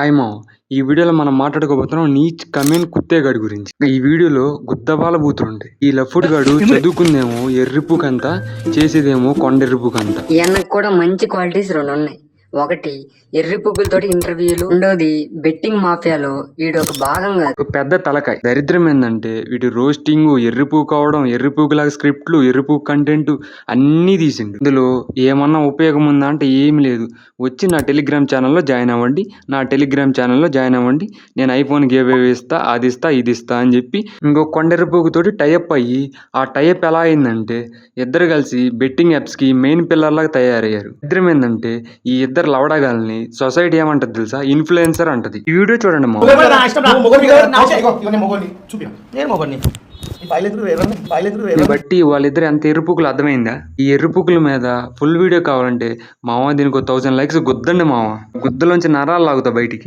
Hi మామ. ఈ వీడియోలో మనం మాట్లాడుకోబోతున్నాం నీచ్ కమీన్ కుత్తేగాడి గురించి. ఈ వీడియోలో గుద్దబాల బూతులుంటాయి. ఈ లఫ్ఫుడ్ గాడు చదువుకుందేమో ఎర్రిపుకంత, చేసేదేమో కొండెర్రిపుకంత. ఈయనకు కూడా మంచి క్వాలిటీస్ రెండు ఉన్నాయి. ఒకటి ఎర్రి పువ్వులతోటి ఇంటర్వ్యూలు, రెండోది బెట్టింగ్ మాఫియాలో వీడు ఒక భాగం కాదు, ఒక పెద్ద తలకాయ. దరిద్రం ఏంటంటే వీటి రోస్టింగ్, ఎర్రిపూ కావడం, ఎర్రిపూకులాగా స్క్రిప్ట్లు, ఎర్రిపూ కంటెంట్ అన్నీ తీసిండు. ఇందులో ఏమన్నా ఉపయోగం ఉందా అంటే ఏమి లేదు. వచ్చి నా టెలిగ్రామ్ ఛానల్లో జాయిన్ అవ్వండి, నా టెలిగ్రామ్ ఛానల్లో జాయిన్ అవ్వండి, నేను ఐఫోన్ గివ్ అవే ఇస్తా, అది ఇస్తా, ఇది ఇస్తా అని చెప్పి ఇంకో కొండెర్రిపూకుతోటి టైఅప్ అయ్యి, ఆ టైఅప్ ఎలా అయిందంటే ఇద్దరు కలిసి బెట్టింగ్ యాప్స్కి మెయిన్ పిల్లర్లాగా తయారయ్యారు. దరిద్రం ఏంటంటే ఈ ఇద్దరు లవడగాల్ని సొసైటీ ఏమంటది తెలుసా? ఇన్ఫ్లుయెన్సర్ అంటది. ఈ వీడియో చూడండి మా. బట్టి వాళ్ళిద్దరు ఎంత ఎరుపుకులు అర్థమైందా? ఈ ఎరుపుకుల మీద ఫుల్ వీడియో కావాలంటే మామ దీనికి 1000 లైక్స్ గుద్దండి మామ. గుద్దలోంచి నరాలు లాగుతా బయటికి.